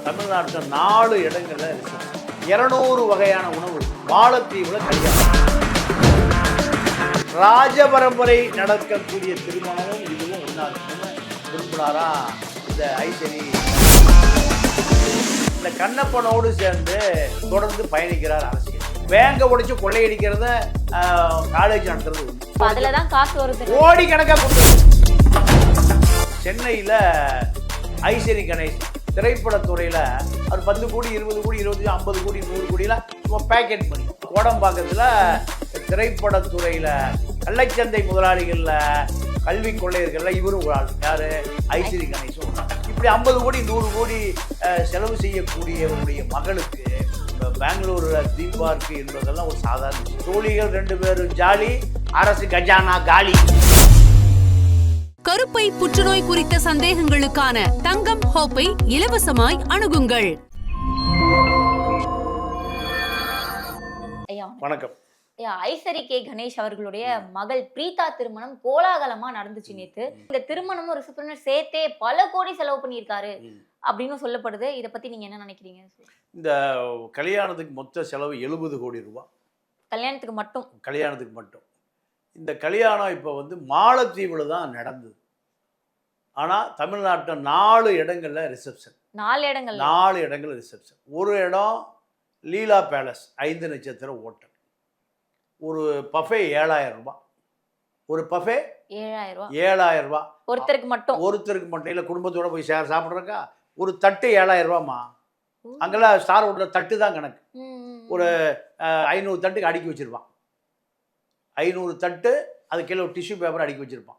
தமிழ்நாட்டில் 4 இடங்கள்ல இருக்கு. 200 வகையான உணவு. மாலத்தீவுல கல்யாணம். ராஜ பரம்பரை நடக்கக்கூடிய திருமணமும் இதுவும் ஒன்றா இருக்குன்னு விரும்பினாரா இந்த ஐசரி. இந்த கண்ணப்பனோடு சேர்ந்து தொடர்ந்து பயணிக்கிறார் அரசியல். பேங்க உடைச்சு கொள்ளையடிக்கிறத காலேஜ் நடத்துறது அதுலதான் காசு வருது. கோடி கணக்காக கொடுத்து சென்னையில் ஐசரி கணேஷ் திரைப்படத்துறையில் அவர் 10 கோடி 20 கோடி 25 50 கோடி 100 கோடியெலாம் சும்மா பேக்கெட் பண்ணி கோடம்பாக்கத்தில் திரைப்படத்துறையில் கள்ளச்சந்தை முதலாளிகளில் கல்வி கொள்ளையர்களில் இவரும் ஒரு ஆள். யார்? ஐசரி கணேஷும் ஒரு ஆள். இப்படி 50 கோடி 100 கோடி செலவு செய்யக்கூடியவருடைய மகளுக்கு பெங்களூரில் தீம் பார்க் என்பதெல்லாம் ஒரு சாதாரண விஷயம். தோழிகள் 2 பேரும் ஜாலி, அரசு கஜானா காலி. கருப்பை புற்றுநோய் குறித்த சந்தேகங்களுக்கான தங்கம் ஹோப்பை இலவசமாய் அணுகுங்கள். வணக்கம். ஐசரி கே கணேஷ் அவர்களுடைய மகள் பிரீதா திருமணம் கோலாகலமா நடந்துச்சு நேத்து. இந்த திருமணமும் ரிசப்ஷனும் சேர்த்தே பல கோடி செலவு பண்ணியிருக்காரு அப்படின்னு சொல்லப்படுது. இதை பத்தி நீங்க என்ன நினைக்கிறீங்க? இந்த கல்யாணத்துக்கு மொத்த செலவு 70 கோடி ரூபாய். கல்யாணத்துக்கு மட்டும். இந்த கல்யாணம் இப்போ மாலத்தீவில் தான் நடந்தது. ஆனால் தமிழ்நாட்டில் 4 இடங்கள்ல ரிசப்ஷன். 4 இடங்கள்ல ரிசப்ஷன். ஒரு இடம் லீலா பேலஸ் 5 நட்சத்திர ஹோட்டல். ஒரு பஃபே 7000 ரூபாய். ஒரு பஃபே 7000 ரூபாய் ஒருத்தருக்கு மட்டும். இல்லை குடும்பத்தோட போய் சாப்பிட்றக்கா ஒரு தட்டு 7000 ரூபாம்மா. அங்கெல்லாம் ஸ்டார் ஹோட்டலில் தட்டு தான் கணக்கு. ஒரு 500 தட்டுக்கு அடுக்கி வச்சிருப்பான். 500 தட்டு, அது கீழே ஒரு டிஷ்யூ பேப்பர் அடுக்கி வச்சுருப்பான்.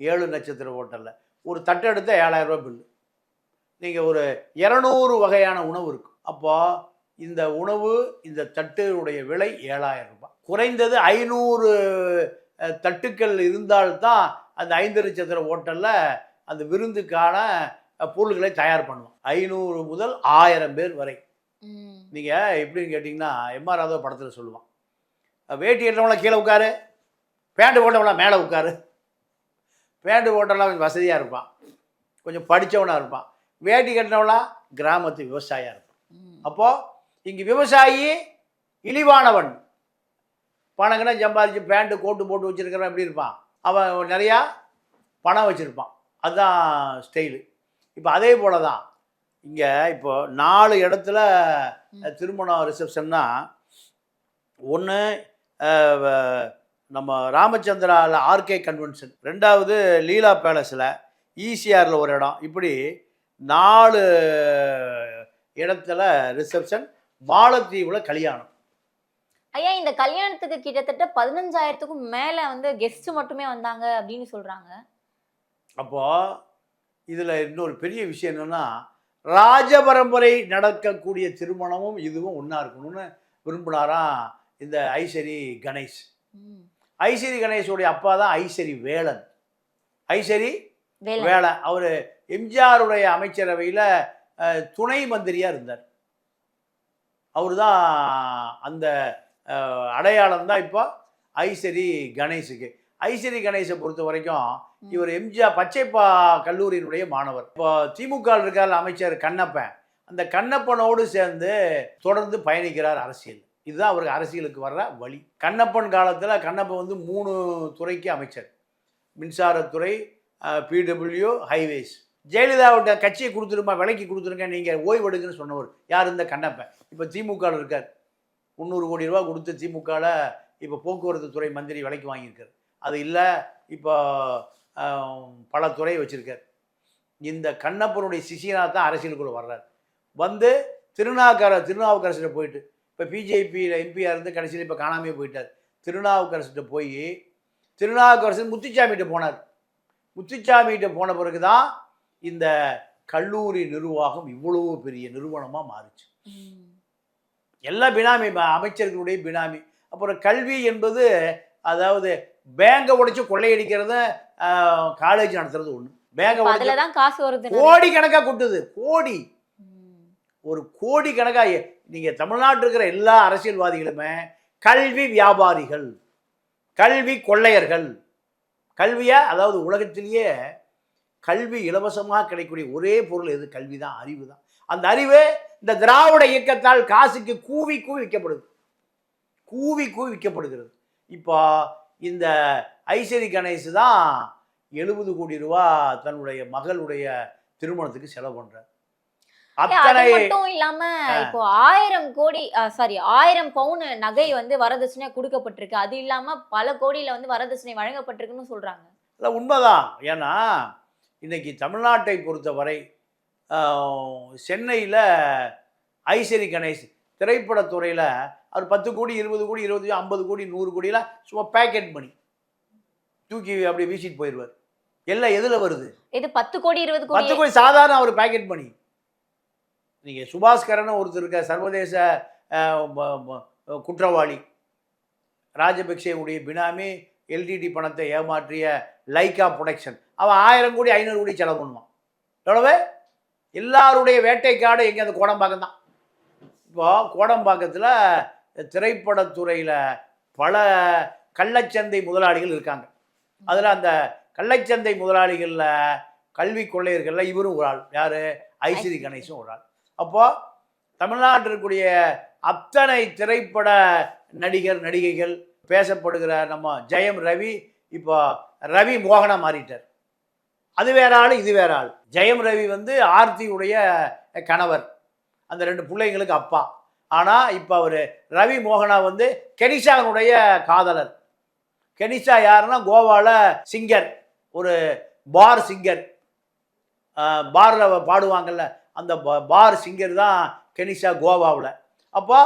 7 நட்சத்திர ஹோட்டலில் ஒரு தட்டு எடுத்தால் 7000 ரூபா பில்லு. நீங்கள் ஒரு 200 வகையான உணவு இருக்கும். அப்போது இந்த உணவு, இந்த தட்டுடைய விலை 7000 ரூபாய். குறைந்தது 500 தட்டுக்கள் இருந்தால்தான் அந்த 5 நட்சத்திர ஹோட்டலில் அந்த விருந்துக்கான பொருள்களை தயார் பண்ணுவோம். 500 முதல் 1000 பேர் வரை. நீங்கள் எப்படின்னு கேட்டிங்கன்னா எம்ஆர் ராதவ படத்தில் சொல்லுவான், வேட்டி கட்டுறவங்களாம் கீழே உட்காரு, பேண்ட் போட்டவங்களாம் மேலே உட்காரு. பேண்ட் போட்டவங்களாம் கொஞ்சம் வசதியாக இருப்பான், கொஞ்சம் படித்தவனாக இருப்பான். வேட்டி கட்டினவங்களாம் கிராமத்து விவசாயியாக இருப்பான். அப்போது இங்கே விவசாயி இழிவானவன். பணங்கன்னா சம்பாதிச்சு பேண்ட்டு கோட்டு போட்டு வச்சுருக்கிறவன் எப்படி இருப்பான்? அவன் நிறையா பணம் வச்சுருப்பான். அதுதான் ஸ்டைலு. இப்போ அதே போல தான் இங்கே இப்போ 4 இடத்துல திருமணம் ரிசப்ஷன்னா, ஒன்று நம்ம ராமச்சந்திராவில் ஆர்கே கன்வென்ஷன், 2வது லீலா பேலஸில், ஈசிஆரில் ஒரு இடம். இப்படி 4 இடத்துல ரிசப்ஷன். மாலத்தீவில் கல்யாணம். ஐயா, இந்த கல்யாணத்துக்கு கிட்டத்தட்ட 15,000க்கும் மேலே கெஸ்ட் மட்டுமே வந்தாங்க அப்படின்னு சொல்கிறாங்க. அப்போது இதில் இன்னொரு பெரிய விஷயம் என்னென்னா, ராஜ பரம்பரை நடக்கக்கூடிய திருமணமும் இதுவும் ஒன்றா இருக்கணும்னு விரும்பினாராம் இந்த ஐசரி கணேஷ். ஐசரி கணேஷோடைய அப்பா தான் ஐசரி வேலன். ஐசரி வேலன் அவர் எம்ஜிஆருடைய அமைச்சரவையில் துணை மந்திரியாக இருந்தார். அவர் தான் அந்த அடையாளம் தான் இப்போ ஐசரி கணேஷுக்கு. ஐசரி கணேஷை பொறுத்த வரைக்கும் இவர் எம்ஜிஆர் பச்சைப்பா கல்லூரியினுடைய மாணவர். இப்போ திமுக இருக்கார் அமைச்சர் கண்ணப்பன். அந்த கண்ணப்பனோடு சேர்ந்து தொடர்ந்து பயணிக்கிறார் அரசியல். இதுதான் அவருக்கு அரசியலுக்கு வர்ற வழி. கண்ணப்பன் காலத்தில் கண்ணப்பன் 3 துறைக்கு அமைச்சர். மின்சாரத்துறை, பிடபிள்யூ, ஹைவேஸ். ஜெயலலிதாவோட கட்சியை கொடுத்துருமா, விலைக்கு கொடுத்துருங்க, நீங்கள் ஓய்வெடுங்கன்னு சொன்னவர் யார்? இந்த கண்ணப்பன். இப்போ திமுகவில் இருக்கார். 300 கோடி ரூபா கொடுத்து திமுகவில் இப்போ போக்குவரத்து துறை மந்திரி விலைக்கு வாங்கியிருக்கார். அது இல்லை, இப்போ பல துறையை வச்சுருக்கார். இந்த கண்ணப்பனுடைய சிஷியனாக தான் அரசியலுக்குள்ளே வர்றார். திருநாவுக்கரசிட்ட போயிட்டு, இப்போ பிஜேபியில் எம்பியாக இருந்து கடைசியில் இப்போ காணாமே போயிட்டார். திருநாவுக்கரசிட்ட போய் திருநாவுக்கரசு முத்துச்சாமிகிட்ட போனார். முத்துச்சாமிகிட்ட போன பிறகு தான் இந்த கல்லூரி நிர்வாகம் இவ்வளவு பெரிய நிறுவனமாக மாறுச்சு. எல்லா பினாமி, அமைச்சர்களுடைய பினாமி. அப்புறம் கல்வி என்பது, அதாவது பேங்கை உடைச்சு கொள்ளையடிக்கிறத காலேஜ் நடத்துறது ஒன்று. பேங்கை காசு வருது, கோடி கணக்காக கொட்டுது. ஒரு கோடி கணக்காக. நீங்கள் தமிழ்நாட்டில் இருக்கிற எல்லா அரசியல்வாதிகளுமே கல்வி வியாபாரிகள், கல்வி கொள்ளையர்கள். கல்வியை, அதாவது உலகத்திலேயே கல்வி இலவசமாக கிடைக்கக்கூடிய ஒரே பொருள் எது? கல்வி தான், அறிவு தான். அந்த அறிவு இந்த திராவிட இயக்கத்தால் காசுக்கு கூவி கூவி விற்கப்படுது, கூவி கூவி விற்கப்படுகிறது. இப்போ இந்த ஐஸ்வரி கணேஷ் தான் 70 கோடி ரூபா தன்னுடைய மகளுடைய திருமணத்துக்கு செலவு பண்றார். அது மட்டும் இல்லாம இப்போ 1000 பவுன் நகை வந்து வரதட்சணையா கொடுக்கப்பட்டிருக்கு. அது இல்லாம பல கோடியில வந்து வரதட்சணை வழங்கப்பட்டிருக்குன்னு சொல்றாங்க. இல்லை, உண்மைதான். ஏன்னா இன்னைக்கு தமிழ்நாட்டை பொறுத்தவரை சென்னையில் ஐஸ்வரி கணேஷ் திரைப்படத்துறையில் அவர் 10 கோடி 20 கோடி 20 50 கோடி 100 கோடியெல்லாம் சும்மா பேக்கெட் பண்ணி தூக்கி அப்படி வீசிட்டு போயிடுவார். எல்லாம் எதில் வருது? இது 10 கோடி 20 கோடி 10 கோடி சாதாரண அவர் பேக்கெட் பண்ணி. நீங்கள் சுபாஸ்கரன் ஒருத்தர் இருக்க சர்வதேச குற்றவாளி, ராஜபக்சேவுடைய பினாமி, எல்டிடி பணத்தை ஏமாற்றிய லைக்கா ப்ரொடக்ஷன், அவன் 1000 கோடி 500 கோடி செலவு பண்ணுவான். எவ்வளவு? எல்லாருடைய வேட்டைக்காடு எங்கே? அந்த கோடம்பாக்கம் தான். இப்போ கோடம்பாக்கத்தில் திரைப்படத்துறையில் பல கள்ளச்சந்தை முதலாளிகள் இருக்காங்க. அதில் அந்த கள்ளச்சந்தை முதலாளிகளில் கல்வி கொள்ளையர்களில் இவரும் ஒரு ஆள். யார்? ஐஸ்வரி கணேஷும் ஒரு ஆள். அப்போது தமிழ்நாட்டில் இருக்கக்கூடிய அத்தனை திரைப்பட நடிகர் நடிகைகள் பேசப்படுகிற நம்ம ஜெயம் ரவி இப்போ ரவி மோகனா மாறிட்டார். அது வேற ஆள், இது வேற ஆள். ஜெயம் ரவி வந்து ஆர்த்தியுடைய கணவர், அந்த 2 பிள்ளைங்களுக்கு அப்பா. ஆனால் இப்போ அவர் ரவி மோகனா வந்து கெனிஷாவினுடைய காதலர். கெனிஷா யாருன்னா கோவாவில் சிங்கர், ஒரு பார் சிங்கர், பாரில் பாடுவாங்கள்ல, அந்த பார் சிங்கர் தான் கெனிஷா கோவாவில். அப்போ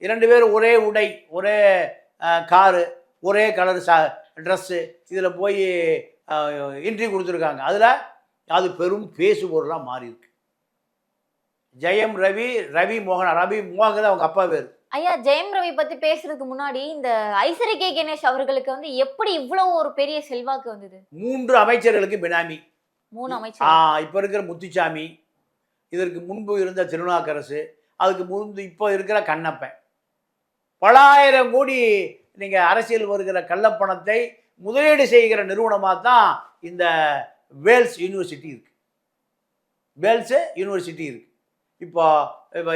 2 பேரும் ஒரே உடை, ஒரே காரு, ஒரே கலர் ட்ரெஸ்ஸு, இதில் போய் இன்ட்ரிவியூ கொடுத்துருக்காங்க. அதில் அது பெரும் பேசுபொருளாக மாறி இருக்கு. ஜெயம் ரவி, ரவி மோகனா, ரவி மோகன் அவங்க அப்பா பேர். ஐயா, ஜெயம் ரவி பத்தி பேசுறதுக்கு முன்னாடி இந்த ஐஸ்வரி கே கணேஷ் அவர்களுக்கு வந்து எப்படி இவ்வளவு ஒரு பெரிய செல்வாக்கு வந்தது? 3 அமைச்சர்களுக்கு பினாமி. 3 அமைச்சர். இப்போ இருக்கிற முத்துச்சாமி, இதற்கு முன்பு இருந்த திருநாக்கரசு, அதுக்கு முன்பு இப்போ இருக்கிற கண்ணப்பன். பல ஆயிரம் கோடி நீங்கள் அரசியல் வருகிற கள்ளப்பணத்தை முதலீடு செய்கிற நிறுவனமாக தான் இந்த வேல்ஸ் யூனிவர்சிட்டி இருக்குது. வேல்ஸ் யூனிவர்சிட்டி இருக்குது. இப்போ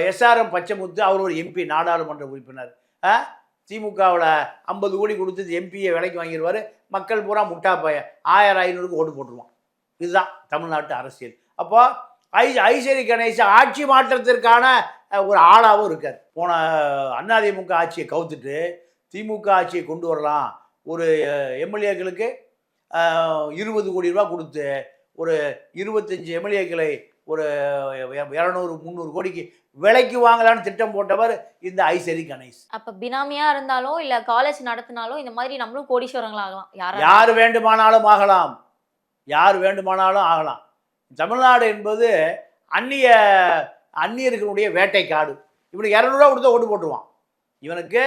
எஸ்ஆர்எம் பச்சைமுத்து, அவர் ஒரு எம்பி, நாடாளுமன்ற உறுப்பினர். திமுகவில் 50 கோடி கொடுத்து எம்பியை விலைக்கு வாங்கிடுவார். மக்கள் பூரா முட்டா பையன் 1000-500க்கு ஓட்டு போட்டுருவான். இதுதான் தமிழ்நாட்டு அரசியல். அப்போ ஐஸ்வரி கணேஷ் ஆட்சி மாற்றத்திற்கான ஒரு ஆளாகவும் இருக்கார். போன அதிமுக ஆட்சியை கவுத்துட்டு திமுக ஆட்சியை கொண்டு வரலாம், ஒரு எம்எல்ஏக்களுக்கு 20 கோடி ரூபா கொடுத்து ஒரு 25 எம்எல்ஏக்களை ஒரு 200-300 கோடிக்கு விலைக்கு வாங்கலான்னு திட்டம் போட்டவர் இந்த ஐஸ்வரி கணேஷ். அப்ப பினாமியா இருந்தாலும் இல்ல காலேஜ் நடத்தினாலும் இந்த மாதிரி நம்மளும் கோடீஸ்வரங்கள் ஆகலாம். யார் வேண்டுமானாலும் ஆகலாம், யார் வேண்டுமானாலும் ஆகலாம். தமிழ்நாடு என்பது அந்நியர்களுடைய வேட்டைக்காடு. இவனுக்கு 200 ரூபா கொடுத்தா ஓட்டு போட்டுருவான். இவனுக்கு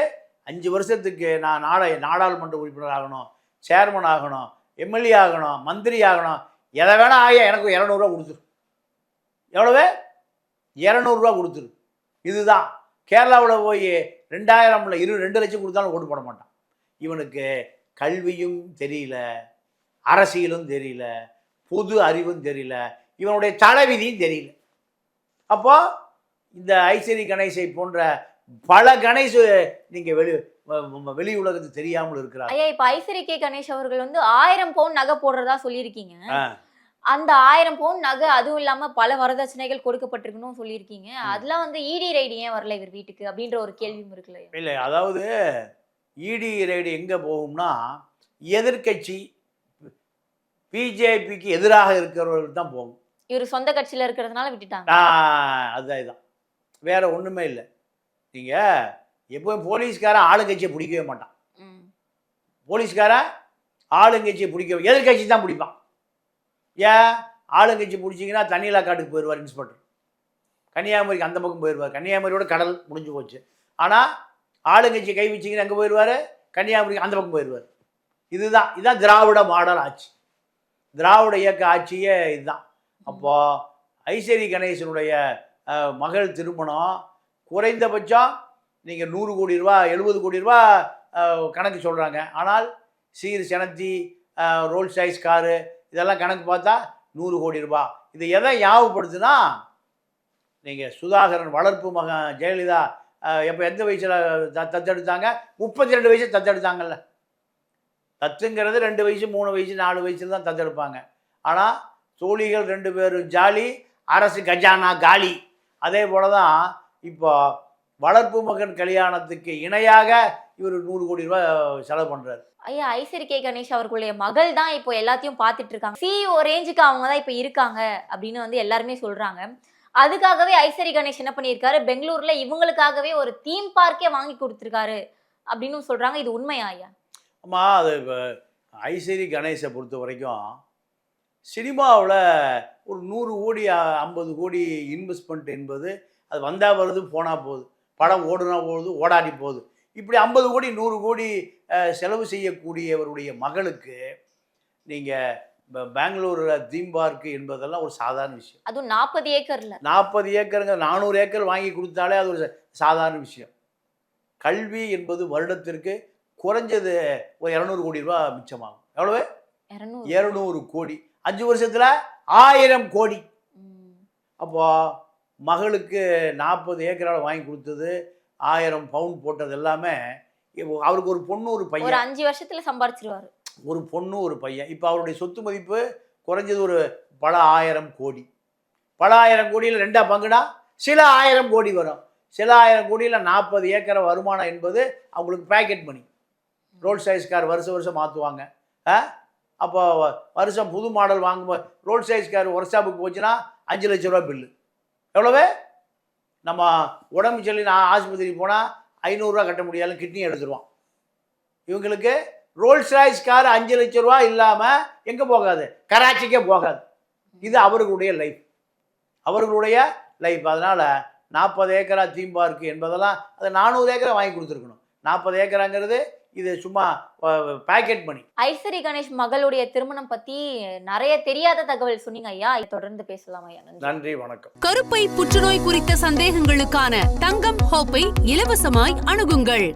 5 வருஷத்துக்கு நான் நாடாளுமன்ற உறுப்பினர் ஆகணும், சேர்மன் ஆகணும், எம்எல்ஏ ஆகணும், மந்திரி ஆகணும், எதை வேணா ஆகியா எனக்கு 200 ரூபா கொடுத்துரு. எவ்வளவு? 200 ரூபா கொடுத்துரு. இதுதான். கேரளாவில் போய் 2000 இல்லை 2 லட்சம் கொடுத்தாலும் ஓட்டு போட மாட்டான். இவனுக்கு கல்வியும் தெரியல, அரசியலும் தெரியல, பொது அறிவும் தெரியல, இவனுடைய தலைவிதியும் தெரியல. அப்போ இந்த ஐஸ்வரி கணேஷை போன்ற பல கணேஷ் நீங்க வெளி உலகத்துக்கு தெரியாமல் இருக்கிறார். ஐயா, இப்ப ஐஸ்வரி கே கணேஷ் அவர்கள் வந்து 1000 பவுன் நகை போடுறதா சொல்லியிருக்கீங்க. அந்த 1000 பவுன் நகை அதுவும் இல்லாம பல வரதட்சணைகள் கொடுக்கப்பட்டிருக்குன்னு சொல்லியிருக்கீங்க. அதெல்லாம் வந்து இடி ரைடு ஏன் வரல இவர் வீட்டுக்கு அப்படின்ற ஒரு கேள்வியும் இருக்குல்ல? இல்லை, அதாவது இடி ரைடு எங்கே போகும்னா எதிர்கட்சி பிஜேபிக்கு எதிராக இருக்கிறவர்கள் தான் போகும். இவர் சொந்த கட்சியில் இருக்கிறதுனால விட்டுட்டாங்க. அதுதான், வேற ஒன்றுமே இல்லை. நீங்கள் எப்போவும் போலீஸ்காரன் ஆளுங்கட்சியை பிடிக்கவே மாட்டான். போலீஸ்காரன் ஆளுங்கட்சியை பிடிக்க எதிர்கட்சி தான் பிடிப்பான். ஏன்? ஆளுங்கட்சி பிடிச்சிங்கன்னா தண்ணியிலா காட்டுக்கு போயிடுவார் இன்ஸ்பெக்டர், கன்னியாகுமரிக்கு அந்த பக்கம் போயிடுவார். கன்னியாகுமரியோட கடல் முடிஞ்சு போச்சு. ஆனால் ஆளுங்கட்சி கை வச்சிங்கன்னா எங்கே போயிடுவார்? கன்னியாகுமரிக்கு அந்த பக்கம் போயிடுவார். இதுதான் திராவிட மாடல் ஆட்சி, திராவிட இயக்க ஆட்சியே இதுதான். அப்போது ஐஸ்வரி கணேசனுடைய மகள் திருமணம் குறைந்தபட்சம் நீங்கள் 100 கோடி ரூபா 70 கோடி ரூபா கணக்கு சொல்கிறாங்க. ஆனால் சீர் செனத்தி ரோல்ஸ் ராய்ஸ் காரு இதெல்லாம் கணக்கு பார்த்தா 100 கோடி ரூபா. இது எதை ஞாபகப்படுத்துனா நீங்கள் சுதாகரன் வளர்ப்பு மகன் ஜெயலலிதா எப்போ எந்த வயசில் தத்தெடுத்தாங்க? 32 வயசு தத்தெடுத்தாங்கல்ல. தத்துங்கிறது 2 வயசு 3 வயசு 4 வயசுல தான் தத்தெடுப்பாங்க. ஆனால் தோழிகள் 2 பேரும் ஜாலி, அரசு கஜானா காலி. அதே போல தான் இப்போ வளர்ப்பு மகன் கல்யாணத்துக்கு இணையாக இவர் 100 கோடி ரூபாய் செலவு பண்ணுறாரு. ஐயா, ஐஸ்வரி கே கணேஷ் அவர்களுடைய மகள் தான் இப்போ எல்லாத்தையும் பார்த்துட்டு இருக்காங்க. CEO ரேஞ்சுக்கு அவங்க தான் இப்போ இருக்காங்க அப்படின்னு வந்து எல்லாருமே சொல்றாங்க. அதுக்காகவே ஐஸ்வரி கணேஷ் என்ன பண்ணியிருக்காரு, பெங்களூர்ல இவங்களுக்காகவே ஒரு தீம் பார்க்கே வாங்கி கொடுத்துருக்காரு அப்படின்னு சொல்றாங்க. இது உண்மையா ஐயா? ஆமாம், அது இப்போ ஐஸ்வரி கணேஷை பொறுத்த வரைக்கும் சினிமாவில் ஒரு 100 கோடி 50 கோடி இன்வெஸ்ட்மெண்ட் என்பது அது வந்தால் வருது போனால் போகுது, படம் ஓடுனா போகுது ஓடாடி போகுது. இப்படி 50 கோடி 100 கோடி செலவு செய்யக்கூடியவருடைய மகளுக்கு நீங்கள் பெங்களூரில் தீம் பார்க்கு என்பதெல்லாம் ஒரு சாதாரண விஷயம். அதுவும் 40 ஏக்கர்ல 40 ஏக்கருங்க 400 ஏக்கர் வாங்கி கொடுத்தாலே அது ஒரு சாதாரண விஷயம். கல்வி என்பது வருடத்திற்கு குறைஞ்சது ஒரு 200 கோடி ரூபா மிச்சமாகும். எவ்வளவு? 200 கோடி. 5 வருஷத்தில் 1000 கோடி. அப்போ மகளுக்கு 40 ஏக்கரால் வாங்கி கொடுத்தது, 1000 பவுண்ட் போட்டது எல்லாமே அவருக்கு ஒரு பொண்ணு ஒரு பையன். ஒரு 5 வருஷத்துல சம்பாரிச்சிருவாரு. ஒரு பொண்ணு ஒரு பையன். இப்போ அவருடைய சொத்து மதிப்பு குறைஞ்சது ஒரு பல 1000 கோடி. பல 1000 கோடியில் 2ஆ பங்குனா சில 1000 கோடி வரும். சில 1000 கோடியில் 40 ஏக்கரை வருமானம் என்பது அவங்களுக்கு பேக்கெட் மணி. ரோல்ஸ் ராய்ஸ் கார் வருஷம் மாற்றுவாங்க. அப்போ வருஷம் புது மாடல் வாங்கும்போது ரோல்ஸ் ராய்ஸ் கார் ஒர்க் ஷாப்புக்கு போச்சுன்னா 5 லட்ச ரூபா பில்லு. எவ்வளவு? நம்ம உடம்பு சொல்லி நான் ஆஸ்பத்திரிக்கு போனால் 500 ரூபா கட்ட முடியாது, கிட்னி எடுத்துருவான். இவங்களுக்கு ரோல்ஸ் ராய்ஸ் கார் 5 லட்ச ரூபா இல்லாமல் எங்கே போகாது? கராச்சிக்கே போகாது. இது அவர்களுடைய லைஃப், அவர்களுடைய லைஃப். அதனால் 40 ஏக்கரா தீம் பார்க்கு என்பதெல்லாம் அது 400 ஏக்கரை வாங்கி கொடுத்துருக்கணும். 40 ஏக்கராங்கிறது இது சும்மா பேக்கெட் மணி. ஐஸ்வரி கணேஷ் மகளுடைய திருமணம் பத்தி நிறைய தெரியாத தகவல் சொன்னீங்க ஐயா. தொடர்ந்து பேசலாம் ஐயா. நன்றி, வணக்கம். கருப்பை புற்றுநோய் குறித்த சந்தேகங்களுக்கான தங்கம் ஹோப்பை இலவசமாய் அணுகுங்கள்.